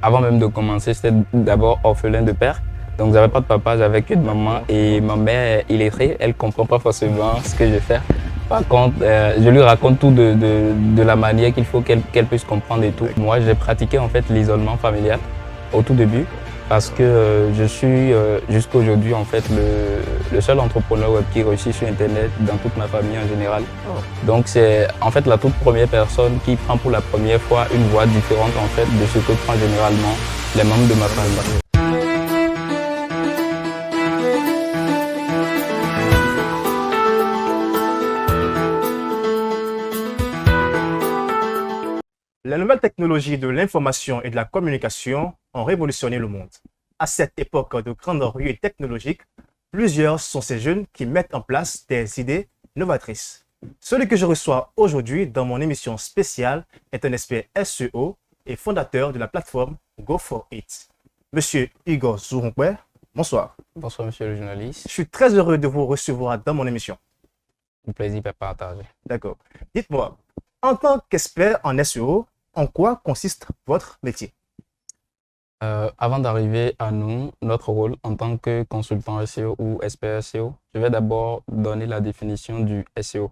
Avant même de commencer, j'étais d'abord orphelin de père. Donc, j'avais pas de papa, j'avais que de maman. Et ma mère, illettrée, elle comprend pas forcément ce que je fais. Par contre, je lui raconte tout de la manière qu'il faut qu'elle puisse comprendre et tout. Moi, j'ai pratiqué en fait l'isolement familial au tout début parce que je suis jusqu'à aujourd'hui en fait le seul entrepreneur web qui réussit sur Internet dans toute ma famille en général. Donc c'est en fait la toute première personne qui prend pour la première fois une voie différente en fait de ce que prend généralement les membres de ma famille. Les nouvelles technologies de l'information et de la communication ont révolutionné le monde. À cette époque de grande ruée technologique, plusieurs sont ces jeunes qui mettent en place des idées novatrices. Celui que je reçois aujourd'hui dans mon émission spéciale est un expert SEO et fondateur de la plateforme Go for It. Monsieur Igor Zouronkwe, bonsoir. Bonsoir monsieur le journaliste, Je suis très heureux de vous recevoir dans mon émission. le plaisir est partagé. D'accord. Dites-moi, en tant qu'expert en SEO, en quoi consiste votre métier? Avant d'arriver à nous, notre rôle en tant que consultant SEO ou expert SEO, je vais d'abord donner la définition du SEO.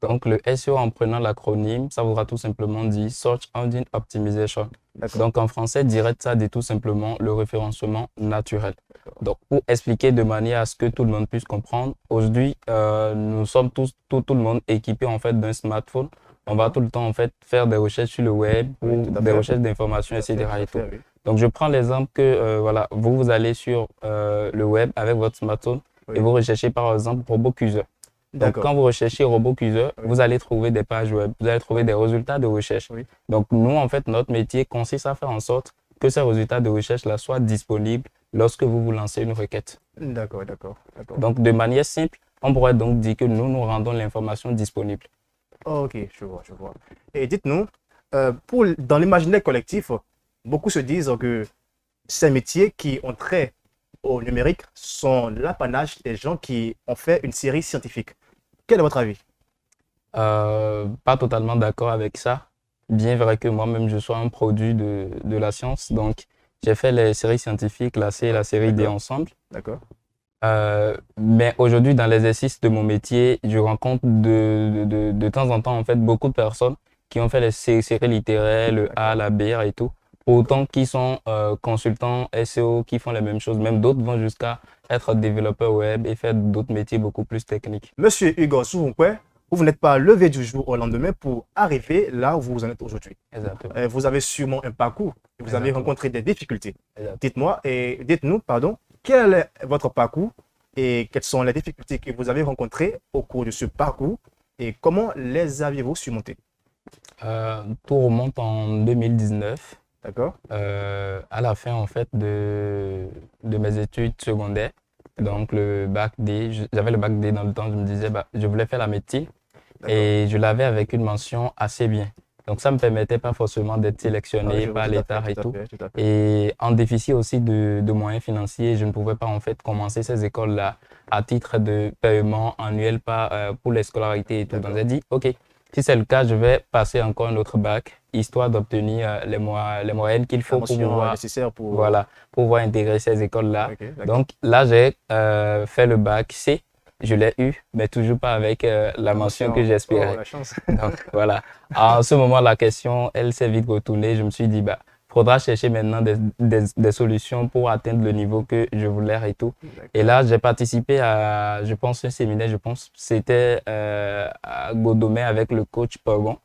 Donc, le SEO, en prenant l'acronyme, ça voudra tout simplement dire Search Engine Optimization. Donc, en français, direct, ça dit tout simplement le référencement naturel. Donc, pour expliquer de manière à ce que tout le monde puisse comprendre, aujourd'hui, nous sommes tout le monde équipé en fait d'un smartphone. On va tout le temps en fait faire des recherches sur le web ou Oui, tout à des fait. recherches d'informations, etc. et tout. Oui. Donc, je prends l'exemple que voilà, vous allez sur le web avec votre smartphone Oui. et vous recherchez par exemple RoboCuser. Donc, D'accord. quand vous recherchez RoboCuser, Oui. vous allez trouver des pages web, vous allez trouver des résultats de recherche. Oui. Donc, nous, en fait, notre métier consiste à faire en sorte que ces résultats de recherche-là soient disponibles lorsque vous vous lancez une requête. D'accord. Donc, de manière simple, on pourrait donc dire que nous rendons l'information disponible. Ok, je vois. Et dites-nous, dans l'imaginaire collectif, beaucoup se disent que ces métiers qui ont trait au numérique sont l'apanage des gens qui ont fait une série scientifique. Quel est votre avis? Pas totalement d'accord avec ça. Bien vrai que moi-même, je sois un produit de la science. Donc, j'ai fait les séries scientifiques, la C et la série D D'accord. ensemble. D'accord. Mais aujourd'hui, dans l'exercice de mon métier, je rencontre de temps en temps en fait, beaucoup de personnes qui ont fait les séries littéraires, le A, la BR et tout. Autant qui sont consultants SEO, qui font les mêmes choses. Même d'autres vont jusqu'à être développeurs web et faire d'autres métiers beaucoup plus techniques. Monsieur Hugo Sourounkwe, vous n'êtes pas levé du jour au lendemain pour arriver là où vous en êtes aujourd'hui. Exactement. Vous avez sûrement un parcours et vous avez Exactement. rencontré des difficultés. Exactement. Dites-nous, pardon, quel est votre parcours et quelles sont les difficultés que vous avez rencontrées au cours de ce parcours et comment les avez-vous surmontées? Tout remonte en 2019. D'accord? À la fin en fait de mes études secondaires, donc le bac D, j'avais le bac D dans le temps, je me disais bah, je voulais faire la médecine et je l'avais avec une mention assez bien. Donc ça ne me permettait pas forcément d'être sélectionné par l'État et tout. Tout à fait. Et en déficit aussi de moyens financiers, je ne pouvais pas en fait commencer ces écoles-là à titre de paiement annuel pour les scolarités et tout. Donc j'ai dit ok, si c'est le cas, je vais passer encore un autre bac, histoire d'obtenir les moyennes qu'il faut La pour mention pouvoir, nécessaire pour... voilà, pouvoir intégrer ces écoles-là. Ok, d'accord. Donc là, j'ai fait le bac C, je l'ai eu, mais toujours pas avec la mention que Oh, j'espérais. la chance. Donc voilà. En ce moment, la question, elle s'est vite retournée. Je me suis dit, bah, faudra chercher maintenant des solutions pour atteindre le niveau que je voulais et tout. Et là, j'ai participé à, je pense, un séminaire, c'était à Godomé avec le coach Pagon.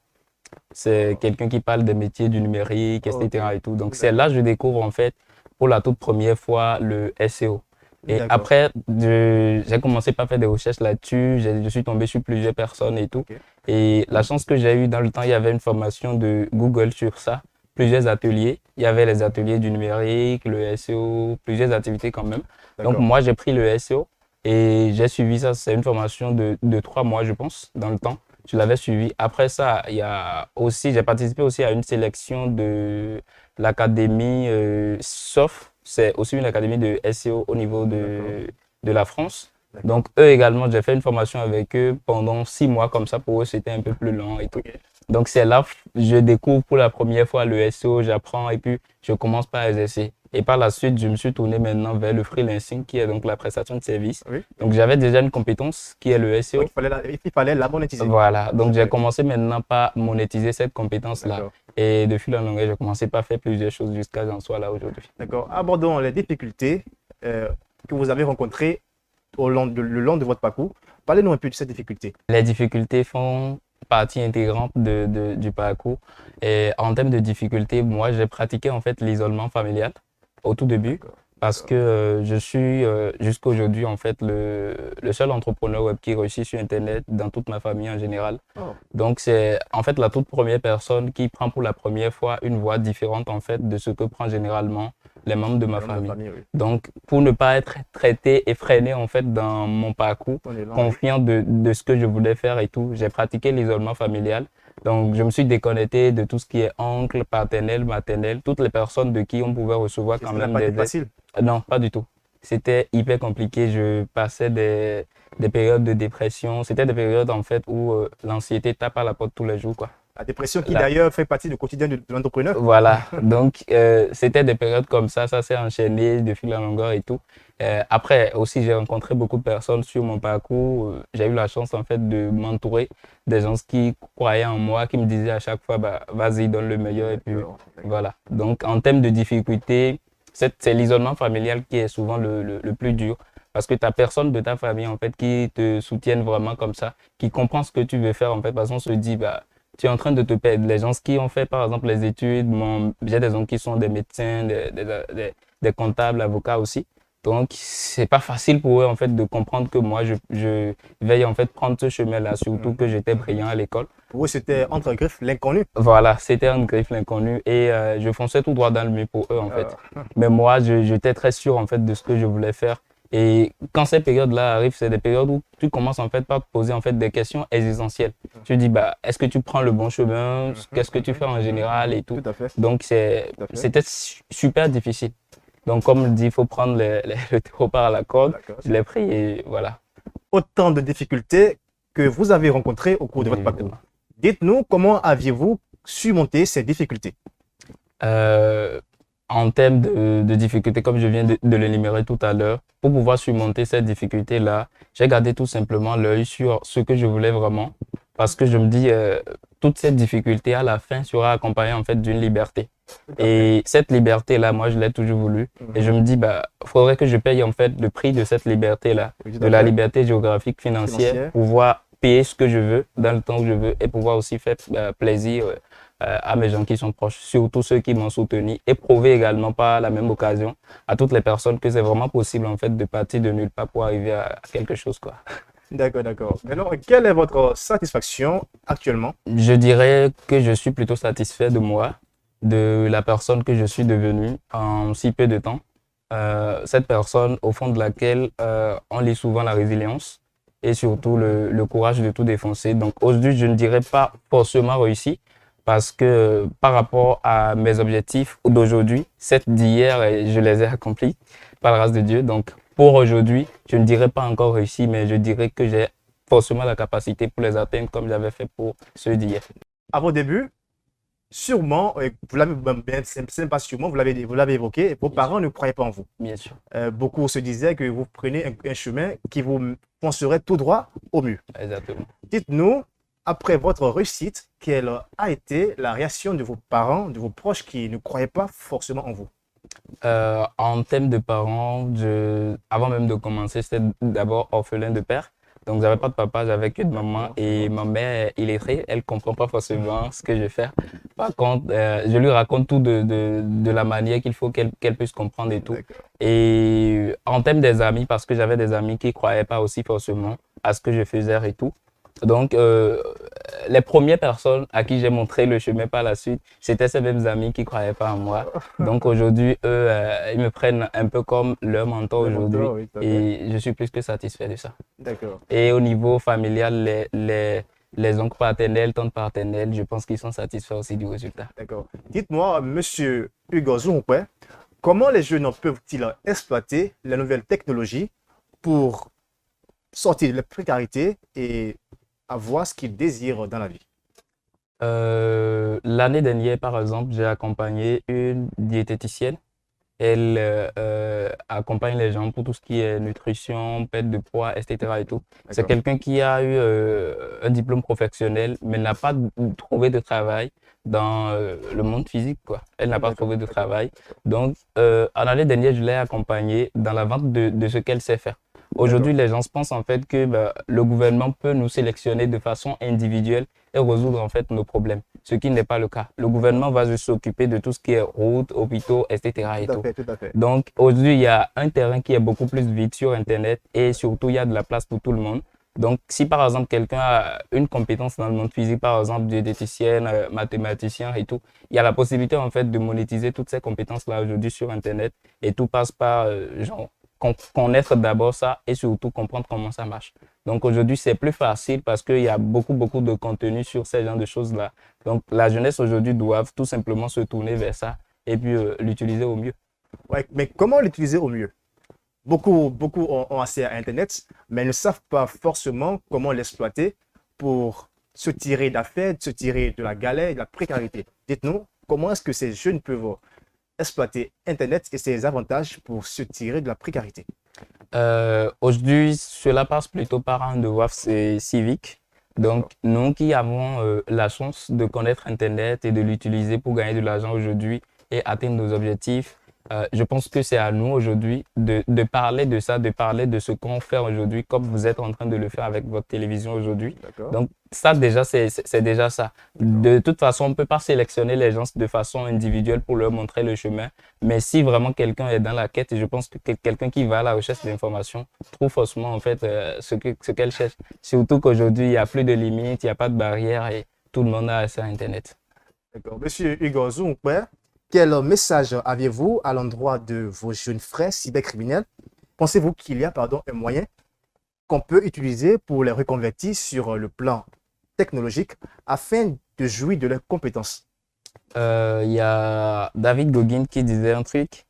C'est quelqu'un qui parle des métiers du numérique, etc. et tout. Donc, c'est là que je découvre, en fait, pour la toute première fois, le SEO. Et après, j'ai commencé par faire des recherches là-dessus. Je suis tombé sur plusieurs personnes et tout. Et la chance que j'ai eue dans le temps, il y avait une formation de Google sur ça, plusieurs ateliers. Il y avait les ateliers du numérique, le SEO, plusieurs activités quand même. Donc, moi, j'ai pris le SEO et j'ai suivi ça. C'est une formation de 3 mois, je pense, dans le temps. Je l'avais suivi. Après ça, j'ai participé aussi à une sélection de l'académie SOF. C'est aussi une académie de SEO au niveau de la France. Donc, eux également, j'ai fait une formation avec eux pendant 6 mois comme ça. Pour eux, c'était un peu plus long et tout. Donc c'est là je découvre pour la première fois le SEO, j'apprends et puis je commence par exercer. Et par la suite, je me suis tourné maintenant vers le freelancing qui est donc la prestation de service. Oui. Donc j'avais déjà une compétence qui est le Oui, SEO. il fallait la monétiser. Voilà, donc j'ai Oui. commencé maintenant par monétiser cette compétence-là. D'accord. Et de fil en aiguille, j'ai commencé par faire plusieurs choses jusqu'à j'en sois là aujourd'hui. D'accord. Abordons les difficultés que vous avez rencontrées le long de votre parcours. Parlez-nous un peu de ces difficultés. Les difficultés font partie intégrante du parcours. Et en termes de difficultés, moi, j'ai pratiqué en fait l'isolement familial au tout début D'accord. parce que je suis jusqu'à aujourd'hui en fait le seul entrepreneur web qui réussit sur Internet dans toute ma famille en général. Oh, Donc, c'est en fait la toute première personne qui prend pour la première fois une voie différente en fait de ce que prend généralement les membres de ma dans la famille. oui. Donc, pour ne pas être traité et freiné en fait dans mon parcours, On est là, oui. confiant de ce que je voulais faire et tout, j'ai pratiqué l'isolement familial. Donc, je me suis déconnecté de tout ce qui est oncle, paternel, maternel, toutes les personnes de qui on pouvait recevoir Et quand ça n'a même pas des été aides. facile. Non, pas du tout. C'était hyper compliqué. Je passais des périodes de dépression. C'était des périodes en fait où l'anxiété tape à la porte tous les jours, quoi. La dépression qui Là, d'ailleurs fait partie du quotidien de l'entrepreneur. voilà. Donc, c'était des périodes comme ça s'est enchaîné de fil en longueur et tout. Après aussi, j'ai rencontré beaucoup de personnes sur mon parcours. J'ai eu la chance en fait de m'entourer des gens qui croyaient en moi, qui me disaient à chaque fois, bah, vas-y, donne le meilleur. Et puis D'accord. voilà. Donc, en termes de difficultés, c'est l'isolement familial qui est souvent le plus dur. Parce que tu n'as personne de ta famille en fait qui te soutienne vraiment comme ça, qui comprend ce que tu veux faire en fait. Parce qu'on se dit, bah, tu es en train de te perdre. Les gens qui ont fait par exemple les études, j'ai des gens qui sont des médecins, des comptables, avocats aussi. Donc, c'est pas facile pour eux en fait de comprendre que moi je vais en fait prendre ce chemin-là, surtout que j'étais brillant à l'école. Pour eux, c'était entre griffes l'inconnu. Voilà, c'était un griffe l'inconnu et je fonçais tout droit dans le mur pour eux en fait. Euh, Mais moi, j'étais très sûr en fait de ce que je voulais faire. Et quand ces périodes-là arrivent, c'est des périodes où tu commences en fait par te poser en fait des questions existentielles. Tu te dis, bah, est-ce que tu prends le bon chemin? Qu'est-ce que tu fais en général et tout. Tout à fait. Donc, Tout à fait. c'était super difficile. Donc, comme je dis, il faut prendre le taureau par la corde. D'accord. Je l'ai pris et voilà. Autant de difficultés que vous avez rencontrées au cours de votre parcours. Évidemment. Dites-nous comment aviez-vous surmonté ces difficultés? Euh, En termes de difficultés, comme je viens de l'énumérer tout à l'heure, pour pouvoir surmonter cette difficulté-là, j'ai gardé tout simplement l'œil sur ce que je voulais vraiment. Parce que je me dis, toute cette difficulté à la fin sera accompagnée en fait d'une liberté. Et cette liberté-là, moi, je l'ai toujours voulu. Et je me dis, bah, faudrait que je paye en fait le prix de cette liberté-là, Oui, tout de à la fait. liberté géographique financière, pouvoir payer ce que je veux dans le temps que je veux et pouvoir aussi faire plaisir à mes gens qui sont proches, surtout ceux qui m'ont soutenu et prouver également par la même occasion à toutes les personnes que c'est vraiment possible en fait de partir de nulle part pour arriver à quelque chose, quoi. D'accord, d'accord. Alors, quelle est votre satisfaction actuellement? Je dirais que je suis plutôt satisfait de moi, de la personne que je suis devenue en si peu de temps. Cette personne au fond de laquelle on lit souvent la résilience et surtout le courage de tout défoncer. Donc aujourd'hui, je ne dirais pas forcément réussi parce que par rapport à mes objectifs d'aujourd'hui, celles d'hier, je les ai accomplis par la grâce de Dieu. Donc pour aujourd'hui, je ne dirais pas encore réussi, mais je dirais que j'ai forcément la capacité pour les atteindre comme j'avais fait pour ceux d'hier. À vos débuts, sûrement, vous l'avez bien, c'est pas sûrement, vous l'avez évoqué, vos parents ne croyaient pas en vous. Bien sûr. Beaucoup se disaient que vous prenez un chemin qui vous foncerait tout droit au mur. Exactement. Dites-nous, après votre réussite, quelle a été la réaction de vos parents, de vos proches qui ne croyaient pas forcément en vous? En termes de parents, avant même de commencer, j'étais d'abord orphelin de père. Donc, j'avais pas de papa, j'avais que de maman. Et ma mère, illettrée, elle comprend pas forcément ce que je fais. Par contre, je lui raconte tout de la manière qu'il faut qu'elle puisse comprendre et tout. D'accord. Et en termes des amis, parce que j'avais des amis qui croyaient pas aussi forcément à ce que je faisais et tout. Donc, les premières personnes à qui j'ai montré le chemin par la suite, c'était ces mêmes amis qui ne croyaient pas en moi. Donc aujourd'hui, eux, ils me prennent un peu comme leur mentor Le aujourd'hui mentor, oui, tout à fait. et je suis plus que satisfait de ça. D'accord. Et au niveau familial, les oncles paternels, tantes paternelles, je pense qu'ils sont satisfaits aussi du résultat. D'accord. Dites-moi, monsieur Hugo Zoumpoué, comment les jeunes peuvent-ils exploiter les nouvelles technologies pour sortir de la précarité et avoir ce qu'ils désirent dans la vie? L'année dernière, par exemple, j'ai accompagné une diététicienne. Elle accompagne les gens pour tout ce qui est nutrition, perte de poids, etc. et tout. C'est D'accord. quelqu'un qui a eu un diplôme professionnel, mais n'a pas trouvé de travail dans le monde physique, quoi. Elle n'a pas D'accord. trouvé de D'accord. travail. Donc, en année dernière, je l'ai accompagnée dans la vente de ce qu'elle sait faire. Aujourd'hui, D'accord. les gens se pensent en fait que bah, le gouvernement peut nous sélectionner de façon individuelle et résoudre en fait nos problèmes, ce qui n'est pas le cas. Le gouvernement va juste s'occuper de tout ce qui est routes, hôpitaux, etc. Tout et à tout. fait, tout à fait. Donc aujourd'hui, il y a un terrain qui est beaucoup plus vide sur Internet et surtout, il y a de la place pour tout le monde. Donc, si par exemple quelqu'un a une compétence dans le monde physique, par exemple diététicienne, mathématicien et tout, il y a la possibilité en fait de monétiser toutes ces compétences-là aujourd'hui sur Internet et tout passe par genre, connaître d'abord ça et surtout comprendre comment ça marche. Donc aujourd'hui, c'est plus facile parce qu'il y a beaucoup de contenu sur ces genres de choses-là. Donc la jeunesse aujourd'hui doit tout simplement se tourner vers ça et puis l'utiliser au mieux. Ouais, mais comment l'utiliser au mieux? Beaucoup ont accès à Internet, mais ne savent pas forcément comment l'exploiter pour se tirer d'affaires, se tirer de la galère, de la précarité. Dites-nous, comment est-ce que ces jeunes peuvent exploiter Internet et ses avantages pour se tirer de la précarité? Aujourd'hui, cela passe plutôt par un devoir civique. Donc, D'accord. nous qui avons la chance de connaître Internet et de l'utiliser pour gagner de l'argent aujourd'hui et atteindre nos objectifs, je pense que c'est à nous aujourd'hui de parler de ça, de parler de ce qu'on fait aujourd'hui, comme vous êtes en train de le faire avec votre télévision aujourd'hui. D'accord. Donc, ça déjà, c'est déjà ça. D'accord. De toute façon, on ne peut pas sélectionner les gens de façon individuelle pour leur montrer le chemin. Mais si vraiment quelqu'un est dans la quête, et je pense que quelqu'un qui va à la recherche d'informations trouve forcément en fait ce qu'elle cherche. Surtout qu'aujourd'hui, il n'y a plus de limites, il n'y a pas de barrières et tout le monde a accès à Internet. D'accord. Monsieur Hugo Zounkwe, quel message aviez-vous à l'endroit de vos jeunes frères cybercriminels? Pensez-vous qu'il y a, pardon, un moyen qu'on peut utiliser pour les reconvertir sur le plan technologique afin de jouir de leurs compétences? Il y a David Gauguin qui disait un truc,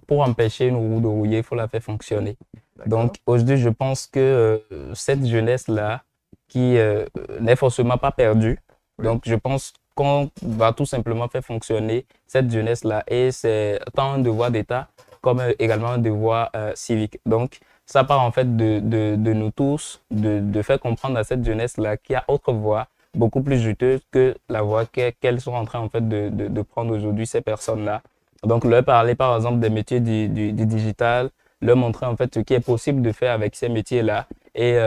pour empêcher une roue de rouiller, il faut la faire fonctionner. D'accord. Donc aujourd'hui, je pense que cette jeunesse-là, qui n'est forcément pas perdue, Oui. donc je pense qu'on va tout simplement faire fonctionner cette jeunesse-là et c'est tant un devoir d'État comme également un devoir civique. Donc ça part en fait de nous tous, de faire comprendre à cette jeunesse-là qu'il y a autre voie beaucoup plus juteuse que la voie qu'elles sont en train en fait de prendre aujourd'hui ces personnes-là. Donc leur parler par exemple des métiers du digital, leur montrer en fait ce qui est possible de faire avec ces métiers-là. Et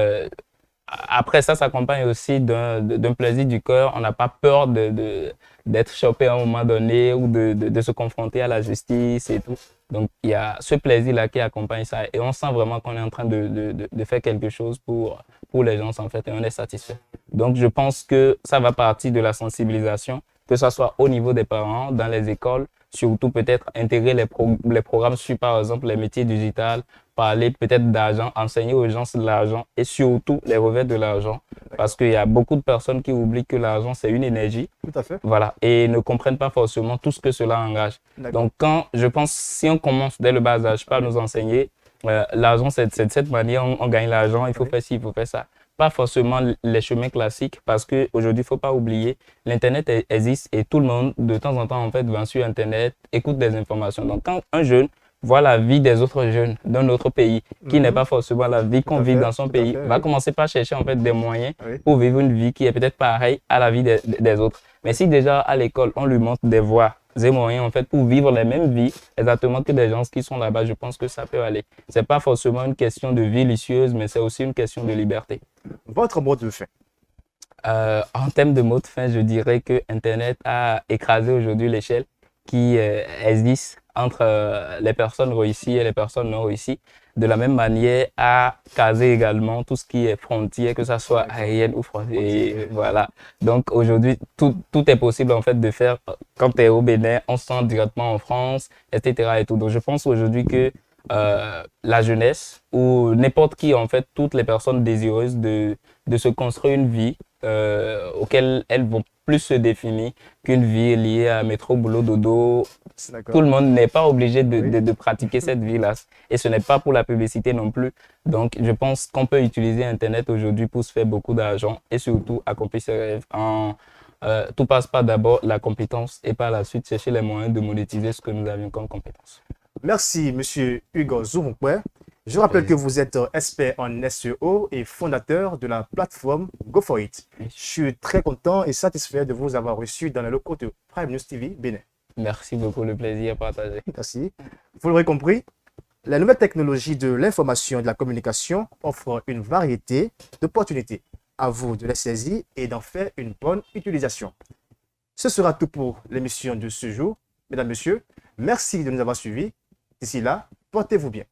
après ça s'accompagne aussi d'un plaisir du cœur. On n'a pas peur d'être chopé à un moment donné ou de se confronter à la justice et tout. Donc il y a ce plaisir-là qui accompagne ça. Et on sent vraiment qu'on est en train de faire quelque chose pour les gens en fait et on est satisfait. Donc je pense que ça va partir de la sensibilisation, que ce soit au niveau des parents, dans les écoles, surtout peut-être intégrer les programmes sur par exemple les métiers digitales, parler peut-être d'argent, enseigner aux gens de l'argent et surtout les revers de l'argent. Parce D'accord. qu'il y a beaucoup de personnes qui oublient que l'argent, c'est une énergie. Tout à fait. Voilà. Et ne comprennent pas forcément tout ce que cela engage. D'accord. Donc, je pense, si on commence dès le bas âge par Oui. nous enseigner, l'argent, c'est de cette manière, on gagne l'argent, il faut Oui. faire ci, il faut faire ça. Pas forcément les chemins classiques, parce qu'aujourd'hui, il ne faut pas oublier, l'Internet existe et tout le monde, de temps en temps, en fait, va sur Internet, écoute des informations. Donc, quand un jeune voit la vie des autres jeunes d'un autre pays, qui n'est Mhm. pas forcément la vie Tout qu'on à vit fait. dans son Tout à pays, fait. va Oui. commencer par chercher en fait des moyens Oui. pour vivre une vie qui est peut-être pareille à la vie des autres. Mais Oui. si déjà à l'école, on lui montre des voies et moyens en fait pour vivre les mêmes vies exactement que des gens qui sont là-bas, je pense que ça peut aller. C'est pas forcément une question de vie lucieuse, mais c'est aussi une question de liberté. Votre mot de fin. En termes de mot de fin, je dirais que Internet a écrasé aujourd'hui l'échelle qui existe entre les personnes réussies et les personnes non réussies. De la même manière, a casé également tout ce qui est frontière, que ce soit D'accord. aérienne ou frontière. Frontier. Et voilà. Donc aujourd'hui, tout est possible en fait de faire. Quand tu es au Bénin, on se sent directement en France, etc. et tout. Donc je pense aujourd'hui que la jeunesse ou n'importe qui, en fait, toutes les personnes désireuses de se construire une vie auquel elles vont plus se définir qu'une vie liée à métro, boulot, dodo. Tout D'accord. le monde n'est pas obligé Oui. de pratiquer cette vie-là. Et ce n'est pas pour la publicité non plus. Donc, je pense qu'on peut utiliser Internet aujourd'hui pour se faire beaucoup d'argent et surtout accomplir ses rêves Tout passe par d'abord la compétence et par la suite chercher les moyens de monétiser ce que nous avions comme compétence. Merci, Monsieur Hugo Zouroukwe. Je rappelle que vous êtes expert en SEO et fondateur de la plateforme Go For It. Je suis très content et satisfait de vous avoir reçu dans les locaux de Prime News TV Bénin. Merci beaucoup, le plaisir est partagé. Merci. Vous l'aurez compris, la nouvelle technologie de l'information et de la communication offre une variété d'opportunités. À vous de les saisir et d'en faire une bonne utilisation. Ce sera tout pour l'émission de ce jour. Mesdames, Messieurs, merci de nous avoir suivis. D'ici là, portez-vous bien.